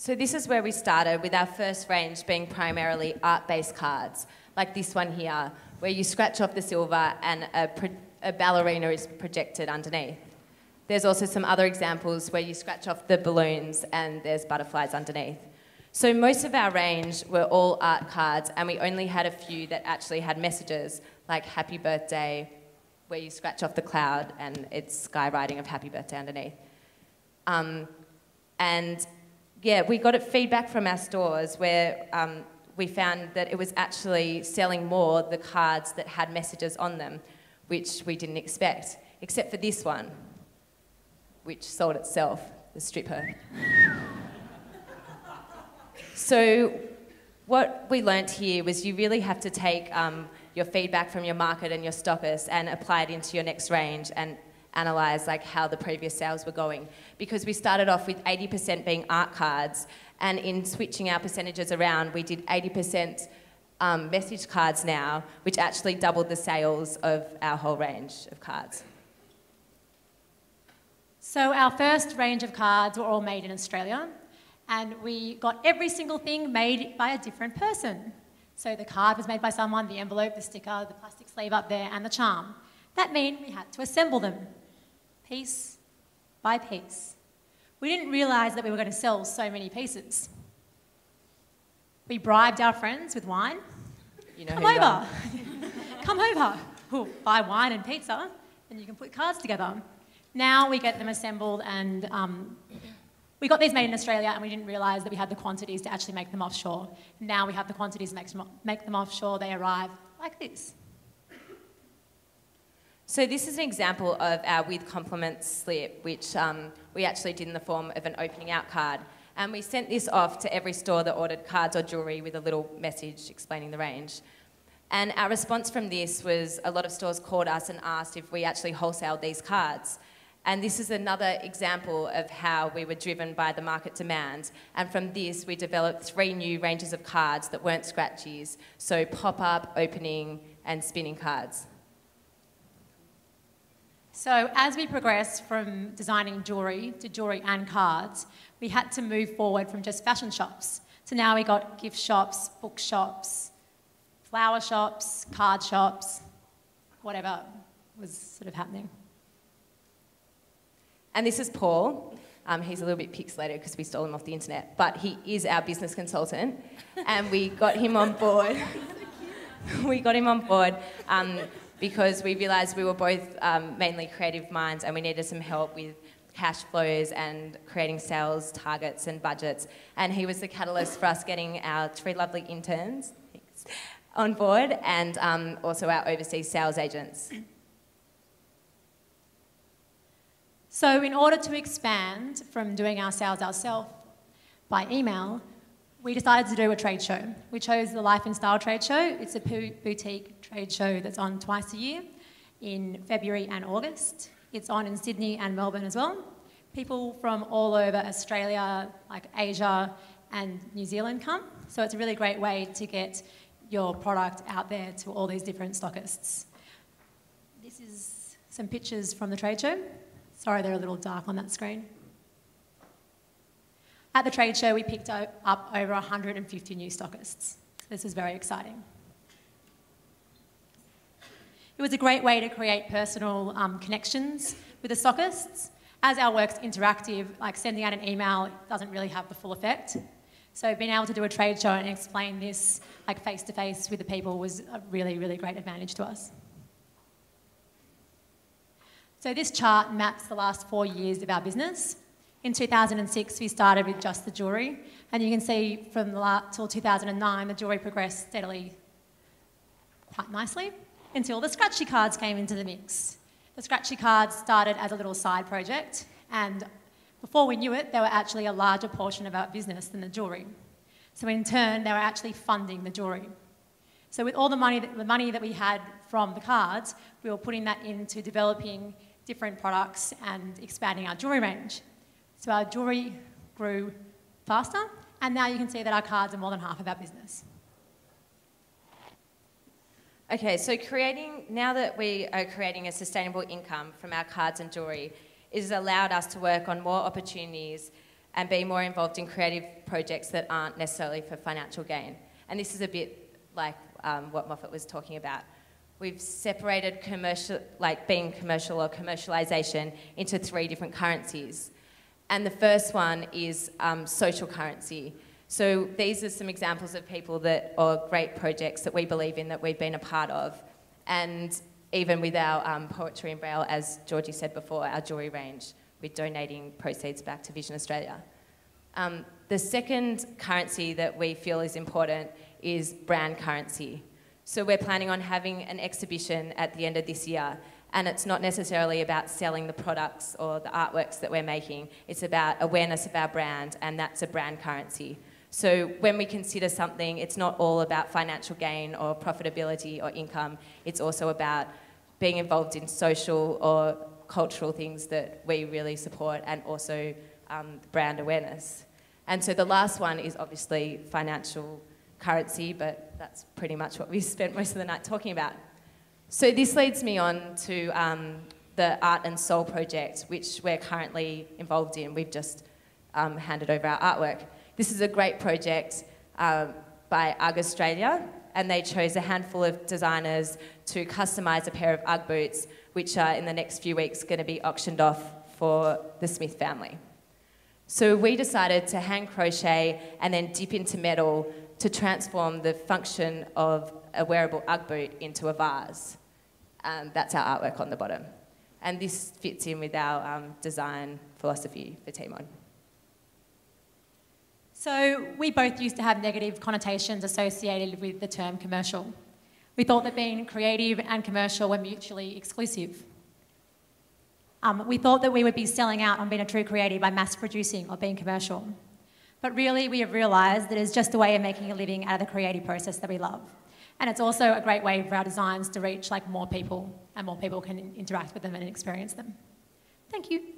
So this is where we started, with our first range being primarily art-based cards, like this one here, where you scratch off the silver and a ballerina is projected underneath. There's also some other examples where you scratch off the balloons and there's butterflies underneath. So most of our range were all art cards, and we only had a few that actually had messages, like happy birthday, where you scratch off the cloud and it's skywriting of happy birthday underneath. And yeah, we got feedback from our stores where we found that it was actually selling more the cards that had messages on them, which we didn't expect, except for this one, which sold itself, the stripper. So what we learnt here was you really have to take your feedback from your market and your stockists and apply it into your next range and analyse like how the previous sales were going. Because we started off with 80% being art cards, and in switching our percentages around, we did 80% message cards now, which actually doubled the sales of our whole range of cards. So our first range of cards were all made in Australia, and we got every single thing made by a different person. So the card was made by someone, the envelope, the sticker, the plastic sleeve up there, and the charm. That meant we had to assemble them, piece by piece. We didn't realise that we were going to sell so many pieces. We bribed our friends with wine. You know Come over. Come over. We'll buy wine and pizza, and you can put cards together. Now we get them assembled, and we got these made in Australia, and we didn't realise that we had the quantities to actually make them offshore. Now we have the quantities to make them offshore. They arrive like this. So this is an example of our with compliments slip, which we actually did in the form of an opening out card. And we sent this off to every store that ordered cards or jewellery with a little message explaining the range. And our response from this was a lot of stores called us and asked if we actually wholesaled these cards. And this is another example of how we were driven by the market demand. And from this, we developed 3 new ranges of cards that weren't scratchies. So pop-up, opening, and spinning cards. So as we progressed from designing jewellery to jewellery and cards, we had to move forward from just fashion shops. So now we got gift shops, book shops, flower shops, card shops, whatever was sort of happening. And this is Paul. He's a little bit pixelated because we stole him off the internet, but he is our business consultant, and we got him on board. We got him on board because we realised we were both mainly creative minds, and we needed some help with cash flows and creating sales targets and budgets. And he was the catalyst for us getting our 3 lovely interns on board, and also our overseas sales agents. So in order to expand from doing our sales ourselves by email, we decided to do a trade show. We chose the Life and Style trade show. It's a boutique trade show that's on twice a year in February and August. It's on in Sydney and Melbourne as well. People from all over Australia, like Asia and New Zealand come. So it's a really great way to get your product out there to all these different stockists. This is some pictures from the trade show. Sorry, they're a little dark on that screen. At the trade show, we picked up over 150 new stockists. This is very exciting. It was a great way to create personal connections with the stockists. As our work's interactive, like sending out an email doesn't really have the full effect. So being able to do a trade show and explain this like face-to-face with the people was a really, really great advantage to us. So this chart maps the last 4 years of our business. In 2006, we started with just the jewellery, and you can see from till 2009, the jewellery progressed steadily quite nicely until the scratchy cards came into the mix. The scratchy cards started as a little side project, and before we knew it, they were actually a larger portion of our business than the jewellery. So in turn, they were actually funding the jewellery. So with all the money that we had from the cards, we were putting that into developing different products and expanding our jewellery range. So our jewellery grew faster, and now you can see that our cards are more than half of our business. Okay, so now that we are creating a sustainable income from our cards and jewellery, it has allowed us to work on more opportunities and be more involved in creative projects that aren't necessarily for financial gain. And this is a bit like what Moffitt was talking about. We've separated commercial, like being commercial or commercialisation, into 3 different currencies. And the first one is social currency. So these are some examples of people that are great projects that we believe in, that we've been a part of. And even with our poetry and braille, as Georgie said before, our jewellery range, we're donating proceeds back to Vision Australia. The second currency that we feel is important is brand currency. So we're planning on having an exhibition at the end of this year, and it's not necessarily about selling the products or the artworks that we're making, it's about awareness of our brand, and that's a brand currency. So when we consider something, it's not all about financial gain or profitability or income, it's also about being involved in social or cultural things that we really support, and also brand awareness. And so the last one is obviously financial currency, but that's pretty much what we spent most of the night talking about. So this leads me on to the Art and Soul project, which we're currently involved in. We've just handed over our artwork. This is a great project by UGG Australia, and they chose a handful of designers to customise a pair of UGG boots, which are in the next few weeks going to be auctioned off for the Smith family. So we decided to hand crochet and then dip into metal to transform the function of a wearable UGG boot into a vase. That's our artwork on the bottom. And this fits in with our design philosophy for TMOD. So we both used to have negative connotations associated with the term commercial. We thought that being creative and commercial were mutually exclusive. We thought that we would be selling out on being a true creative by mass producing or being commercial. But really, we have realised that it's just a way of making a living out of the creative process that we love. And it's also a great way for our designs to reach more people, and more people can interact with them and experience them. Thank you.